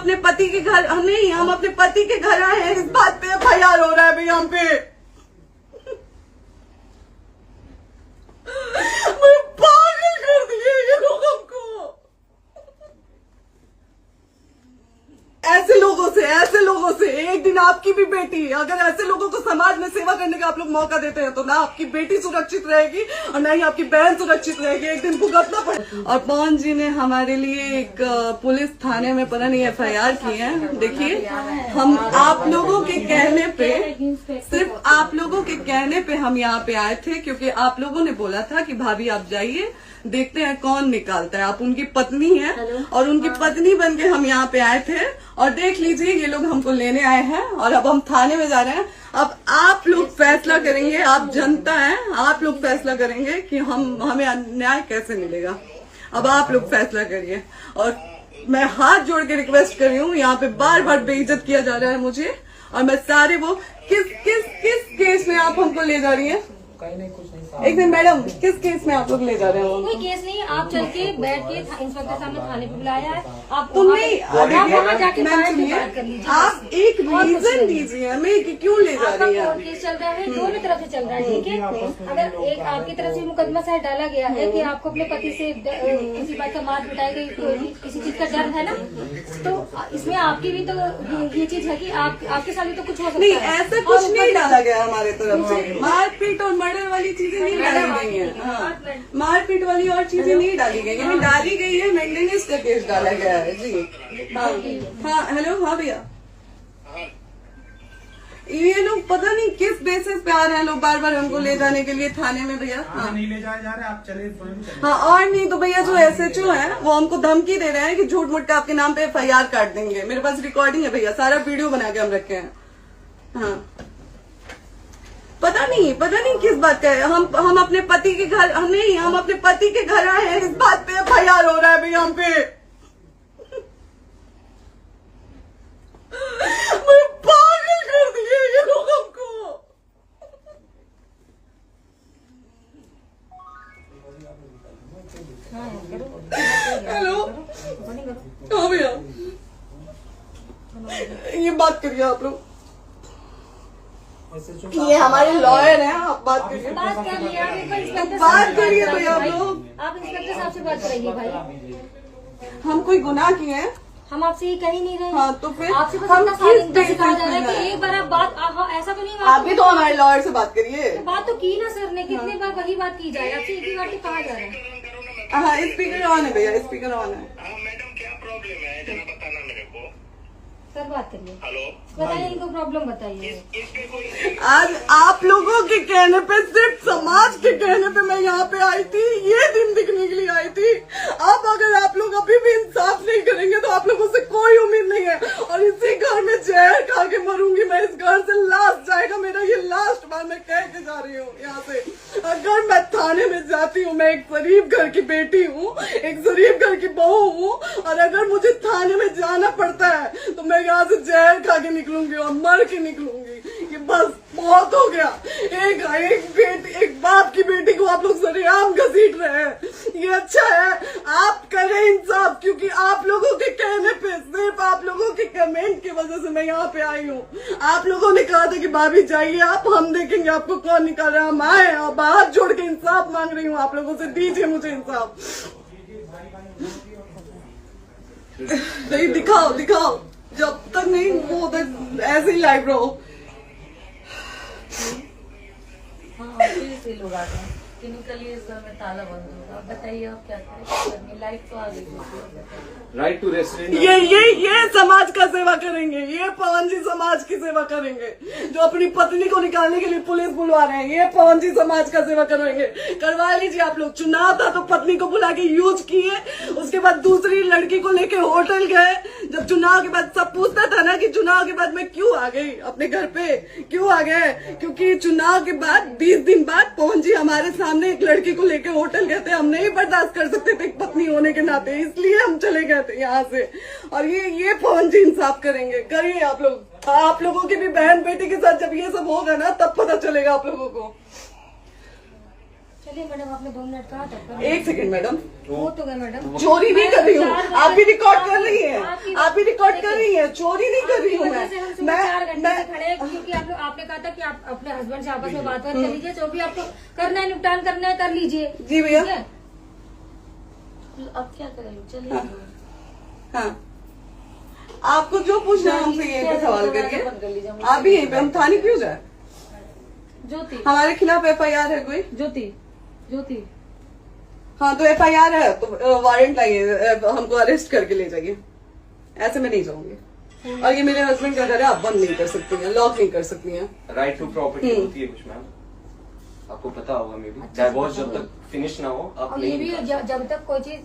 अपने पति के घर नहीं, हम अपने पति के घर आए हैं, इस बात पे FIR हो रहा है भैया हम पे। पागल कर दिए ये लोग हमको। ऐसे लोगों से एक दिन आपकी भी बेटी, अगर ऐसे लोगों को समाज में सेवा करने का आप लोग मौका देते हैं तो ना आपकी बेटी सुरक्षित रहेगी और ना ही आपकी बहन सुरक्षित रहेगी, एक दिन भुगतना पड़ेगा। और पवन जी ने हमारे लिए एक पुलिस थाने में पता नहीं FIR की है। देखिए, हम आप लोगों के कहने पे, सिर्फ आप लोगों के कहने पे हम यहाँ पे आए थे, क्योंकि आप लोगों ने बोला था कि भाभी आप जाइए, देखते हैं कौन निकालता है। आप उनकी पत्नी हैं और उनकी पत्नी बन के हम यहाँ पे आए थे। और देख लीजिए, ये लोग हमको लेने आए हैं और अब हम थाने में जा रहे हैं। अब आप लोग फैसला करेंगे, आप जनता हैं, आप लोग फैसला करेंगे कि हमें न्याय कैसे मिलेगा। अब आप लोग फैसला करिए। और मैं हाथ जोड़ के रिक्वेस्ट कर रही हूँ, यहाँ पे बार बार बेइज्जत किया जा रहा है मुझे। और मैं सारे वो किस केस में आप हमको ले जा रही है? एक दिन मैडम, किस केस में आप लोग ले जा रहे हो? कोई केस नहीं, आप चल के बैठ के इंस्पेक्टर साहब ने थाने पे बुलाया है। आप तुमने जाके बात कर लीजिए। आप एक रीजन दीजिए हमें कि क्यों ले जा रही है। केस चल रहा है, दोनों तरफ से चल रहा है, ठीक है। अगर एक आपकी तरफ से मुकदमा शायद डाला गया है कि आपको अपने पति से किसी बात का मार पिटाई गई, किसी चीज का डर है ना, तो इसमें आपकी भी तो ये चीज है कि आपके साथ भी तो कुछ हो सकता है। नहीं, ऐसा कुछ नहीं डाला गया हमारे तरफ से। मारपीट और मर्डर वाली चीजें नहीं डाली गई है। हाँ, मारपीट वाली और चीजें नहीं डाली गई है। डाली गई है मेंटेनेंस का केस डाला गया है जी। हाँ हेलो, हाँ भैया, ये लोग पता नहीं किस बेसिस पे आ रहे हैं लोग बार बार हमको ले जाने के लिए थाने में भैया। हाँ, नहीं ले जाए जा रहे, आप चले। हाँ, और नहीं तो भैया जो SHO है वो हमको धमकी दे रहे हैं कि झूठ मूठ के आपके नाम पे FIR काट देंगे। मेरे पास रिकॉर्डिंग है भैया, सारा वीडियो बना के हम रखे हैं। हाँ, पता नहीं किस बात का है। हम अपने पति के घर नहीं, हम अपने पति के घर आए हैं, इस बात पे FIR हो रहा है भैया हम पे। पागल कर दिए ये लोग हमको। हेलो, हाँ भैया, ये बात करिए आप लोग। ये हमारे लॉयर हैं, आप बात करिए। बात कर लिया, बात करिए भैया आप लोग। आप इंस्पेक्टर साहब से बात करेंगे भाई। हम कोई गुनाह किए हैं? हम आपसे ये कह ही नहीं रहे। हाँ, तो फिर आपसे बस हम इतना किस कहा जा रहा है कि एक बार आप बात, ऐसा तो नहीं आप भी तो हमारे लॉयर से बात करिए। बात तो की ना सर ने, कितने बार वही बात की जाए, आपसे एक ही बार तो कहा जा रहा है। हाँ, स्पीकर ऑन है भैया, स्पीकर ऑन है। मैडम क्या प्रॉब्लम है जरा बताना मेरे को। सर बात करिए। हेलो, बताइए, इनको प्रॉब्लम बताइए। इसके कोई आज आप लोगों के कहने पे, सिर्फ समाज के कहने पे मैं यहाँ पे आई थी, ये दिन दिखने के लिए आई थी। अब अगर आप लोग अभी भी इंसाफ नहीं करेंगे तो आप लोगों से कोई उम्मीद नहीं है। और इसी घर में जहर खा के मरूंगी मैं, इस घर से लास्ट जाएगा मेरा, ये लास्ट बार मैं कह के जा रही हूँ यहाँ से। अगर मैं थाने में जाती हूँ, मैं एक गरीब घर की बेटी हूँ, एक गरीब घर की बहू हूँ, और अगर मुझे थाने में जाना पड़ता है तो मैं यहाँ से जहर खा के निकलूंगी और मर के निकलूंगी। ये बस बहुत हो गया। एक बाप की बेटी को आप लोग सरेआम घसीट रहे हैं, ये अच्छा है? आप करें इंसाफ, क्योंकि आप लोगों के कहने पे, सिर्फ आप लोगों के कमेंट की वजह से मैं यहाँ पे आई हूँ। आप लोगों ने कहा था कि भाभी जाइए आप, हम देखेंगे आपको कौन निकाल रहा है। हम आए और हाथ जोड़ के इंसाफ मांग रही हूँ आप लोगों से, दीजिए मुझे इंसाफ। नहीं, दिखाओ, जब तक नहीं वो ऐसे ही लाइव रहो। हाँ, फिर लोग आ गए कि निकलिए, इस घर में ताला बंद होगा। बताइए आप क्या करें? लाइट तो आ गई। Right to resident. ये समाज का सेवा करेंगे, ये पवन जी समाज की सेवा करेंगे। जो अपनी पत्नी को निकालने के लिए पुलिस बुलवा रहे हैं, ये पवन जी समाज का सेवा करेंगे। करवा लीजिए आप लोग। चुनाव था तो पत्नी को बुला के यूज किए, उसके बाद दूसरी लड़की को लेके होटल गए। जब चुनाव के बाद सब पूछता था ना कि चुनाव के बाद मैं क्यों आ गई अपने घर पे, क्यों आ गए? क्योंकि चुनाव के बाद 20 दिन बाद पवन जी हमारे सामने एक लड़की को लेके होटल गए थे। हम नहीं बर्दाश्त कर सकते थे एक पत्नी होने के नाते, इसलिए हम चले गए थे यहाँ से। और ये पवन जी इंसाफ करेंगे। करिए आप लोग। आप लोगों की भी बहन बेटी के साथ जब ये सब होगा ना, तब पता चलेगा आप लोगों को। चलिए मैडम, आपने 2 मिनट कहा था। 1 सेकंड मैडम, वो तो गए मैडम। चोरी नहीं कर रही हूँ, आप भी रिकॉर्ड कर रही हैं, आप भी रिकॉर्ड कर रही हैं, चोरी नहीं कर रही हूँ मैं 4 घंटे से खड़े हैं, क्योंकि आपने कहा था कि आप अपने हस्बैंड से आपस में बात कर लीजिए, जो भी आपको करना है, निपटान करना है, कर लीजिए। जी भैया। ठीक है? अब क्या करेंगे, चलिए। हाँ, आपको जो पूछना है हमसे यहीं पे सवाल करिए। आप भी यहीं पे, हम थाने क्यों जाए? ज्योति, हमारे खिलाफ FIR है कोई? ज्योति हाँ तो FIR है तो वारंट लाइए, हमको अरेस्ट करके ले जाइए। ऐसे मैं नहीं जाऊंगी। और ये मेरे हस्बैंड का घर है, आप बंद नहीं कर सकती हैं, लॉक नहीं कर सकती हैं। राइट टू प्रॉपर्टी होती है कुछ मैम, आपको पता होगा। मे बी डाइवोर्स जब तक फिनिश ना हो आप और ये नहीं भी जब तक कोई चीज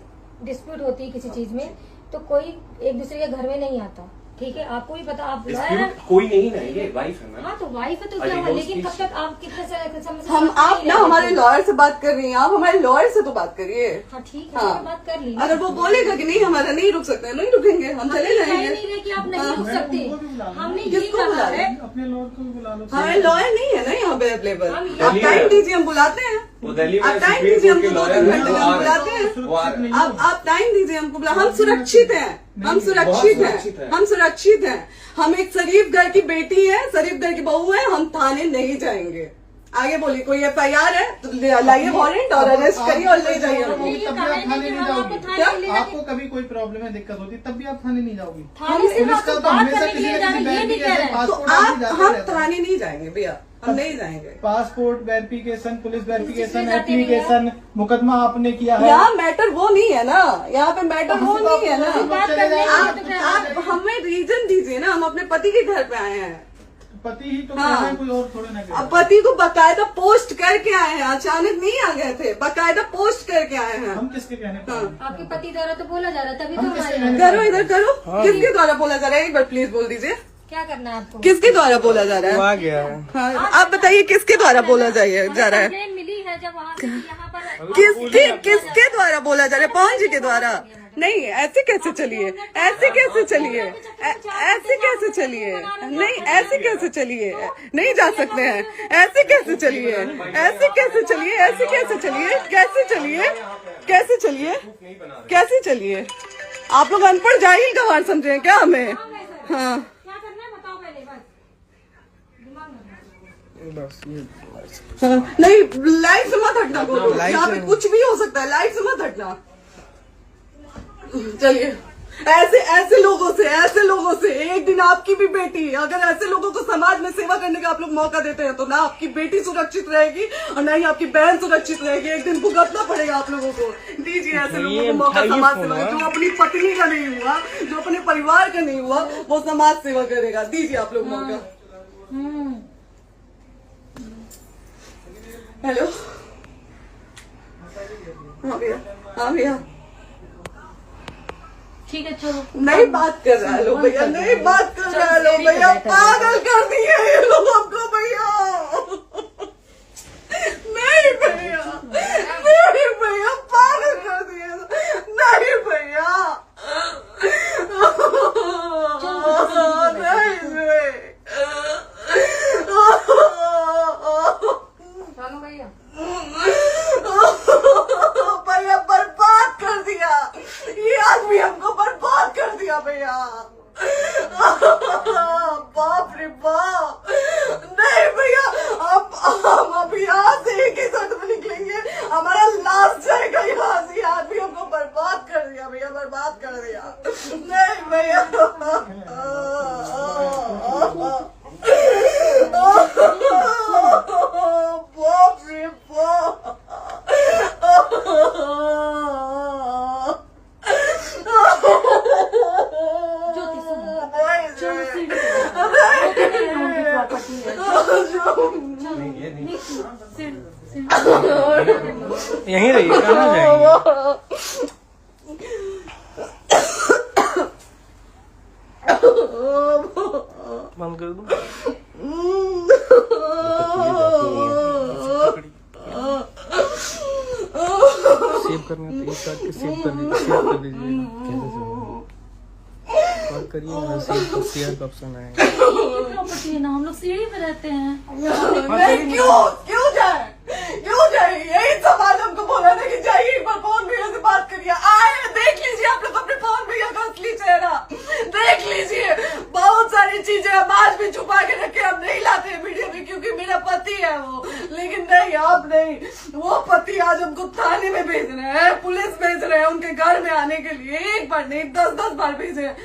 डिस्प्यूट होती है किसी चीज में, तो कोई एक दूसरे के घर में नहीं आता। ठीक है, आपको भी पता, आप डिस्प्यूट कोई नहीं ना, ये वाइफ है मैम। हाँ तो वाइफ है तो क्या हुआ, लेकिन कब तक आप कितने समय से हम बात आप नहीं ना रहे हमारे थे? लॉयर से बात कर रही हैं, आप हमारे लॉयर से तो बात करिए। हाँ ठीक है, हाँ। मैंने बात कर ली ना। अगर वो बोलेगा कि नहीं हमारा नहीं रुक सकते, नहीं रुकेंगे, हम चले कह जाएंगे। नहीं रहे कि आप नहीं रुक सकते, हमने ये किसको बुला कहा रहे? है। अपने लॉर्ड को भी बुला लो। हमारे लॉयर नहीं है ना यहाँ पे अवेलेबल। हम आप टाइम दीजिए, हम बुलाते हैं। वो दिल्ली में आप टाइम सुप्रीम दीजिए, कोर्ट के हमको 2 लॉयर घंटे हैं, में वो हम आ बुलाते रहे हैं। हैं, वो आ रहे हैं। आप टाइम दीजिए हमको, हम सुरक्षित हैं, हम सुरक्षित हैं, हम सुरक्षित हैं। हम एक शरीफ घर की बेटी है, शरीफ घर की बहू है, हम थाने नहीं जाएंगे। आगे बोलिए, कोई FIR है तो लाइए वारंट और अरेस्ट करिए और ले जाइए हमको। तब भी आप थाने नहीं जाओगी। क्या? आपको कभी कोई प्रॉब्लम है, दिक्कत होती, तब भी आप थाने नहीं जाओगी। थाने से पुलिस का आपको तो बात हमेशा करने के किसी लिए न जाना, किसी ये नहीं कह रहे हैं। तो पासपोर्ट आप जाते हम रहता है। थाने नहीं जाएंगे भैया, हम नहीं जाएंगे। पासपोर्ट वेरिफिकेशन, पुलिस वेरिफिकेशन, किसमें जाते नहीं एप्लीकेशन, मुकदमा आपने किया है। यहाँ मैटर वो नहीं है ना, यहाँ पे मैटर वो नहीं है ना। बात करने के लिए तो क्या- आप हमें रीजन दीजिए ना, हम अपने पति के घर पे आए हैं। पति ही तो हाँ। कह रहे हैं, कोई और थोड़े ना कह रहे अब हैं। पति को बकायदा पोस्ट करके आए हैं, अचानक नहीं आ गए थे, बकायदा पोस्ट करके आए हैं। हम किसके कहने पर हाँ। हैं? आपके पति द्वारा तो बोला जा रहा है, तभी तो हम हम किसके आए कहने हैं। करो इधर करो, किसके द्वारा बोला जा रहा है? एक बार प्लीज बोल दीजिए, क्या करना है आपको? किसके द्वारा बोला जा रहा है? आ गया है। हाँ, आप बताइए किसके द्वारा बोला जा रहा है? कंप्लेन मिली है जब वहाँ से यहाँ पर किसके द्वारा बोला जा रहा है? पवन जी के द्वारा? नहीं, ऐसे कैसे चलिए, ऐसे कैसे चलिए, ऐसे कैसे चलिए, नहीं ऐसे कैसे चलिए, नहीं जा सकते हैं, ऐसे कैसे चलिए, ऐसे कैसे चलिए, ऐसे कैसे चलिए, कैसे चलिए, कैसे चलिए, कैसे चलिए? आप लोग अनपढ़ जाहिल गंवार समझे हैं क्या हमें? हाँ, क्या करना है बताओ पहले, बस दिमाग में बस ये हाँ, नहीं लाइफ से मत हटना, बोलो यहाँ पे कुछ भी हो सकता है, लाइफ से मत हटना। चलिए, ऐसे लोगों से एक दिन आपकी भी बेटी, अगर ऐसे लोगों को समाज में सेवा करने का आप लोग मौका देते हैं तो ना आपकी बेटी सुरक्षित रहेगी और ना ही आपकी बहन सुरक्षित रहेगी। एक दिन भुगतना पड़ेगा आप लोगों को। दीजिए ऐसे लोगों को मौका समाज सेवा का, जो अपनी पत्नी का नहीं हुआ, जो अपने परिवार का नहीं हुआ, वो समाज सेवा करेगा। दीजिए आप लोग मौका। हेलो, हाँ भैया, हाँ भैया, ठीक है चलो। नहीं बात कर रहा है लोग भैया, नहीं बात कर रहा है लोग भैया, पागल कर दिए ये लोग हमको भैया। नहीं भैया, नहीं भैया, पागल कर दिए, नहीं भैया, चलो भैया, भैया बर्बाद कर दिया ये आदमी, हमको बर्बाद कर दिया भैया। बाप रे बाप, नहीं भैया, हम अभी यहाँ से एक ही शर्ट में निकलेंगे, हमारा लास्ट जाएगा यहाँ से। आदमी हमको बर्बाद कर दिया भैया, बर्बाद कर दिया। नहीं भैया, बाप रे बाप, ज्योति सुनो, यहीं रहिए, कहाँ जाएंगे? बंद कर दूं? सेव करना तो एक काट के सेव कर दीजिए, और करिए ना, सेव शेयर का ऑप्शन आएगा। प्रॉपर्टी है ना, हम लोग सीढ़ी पे रहते हैं। नहीं, क्यों जाए, यही सब भैया आए, देख लीजिए आप लोग अपने पवन भैया का असली चेहरा देख लीजिए। बहुत सारी चीजें हम आज भी छुपा के रखे, हम नहीं लाते वीडियो में क्योंकि मेरा पति है वो, लेकिन नहीं आप नहीं, वो पति आज हमको थाने में भेज रहे हैं, पुलिस भेज रहे हैं उनके घर में आने के लिए, एक बार नहीं 10-10 बार भेजे हैं।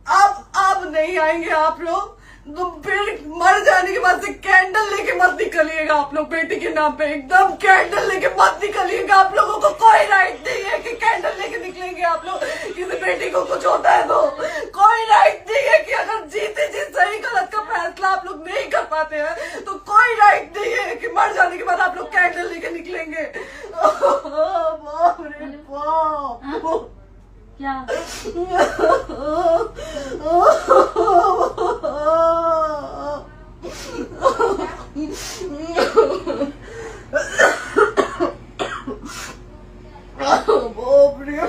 अब नहीं आएंगे आप लोग, तो फिर मर जाने के बाद से कैंडल लेके मत निकलिएगा आप लोग बेटी के नाम पे, एकदम कैंडल लेके मत निकलिएगा। आप लोगों को कोई राइट नहीं है कि कैंडल लेके निकलेंगे आप लोग, किसी बेटी को कुछ होता है तो कोई राइट नहीं है कि अगर जीते जी सही गलत का फैसला आप लोग नहीं कर पाते हैं तो कोई राइट नहीं है कि मर जाने के बाद आप लोग कैंडल लेके निकलेंगे। बाप रे बाप, क्या बाप रे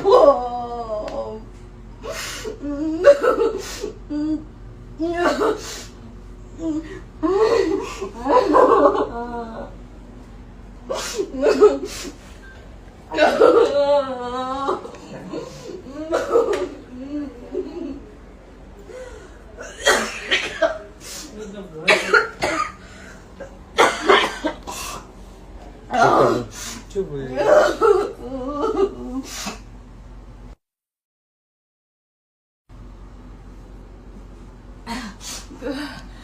चुप हो जाइए। बाप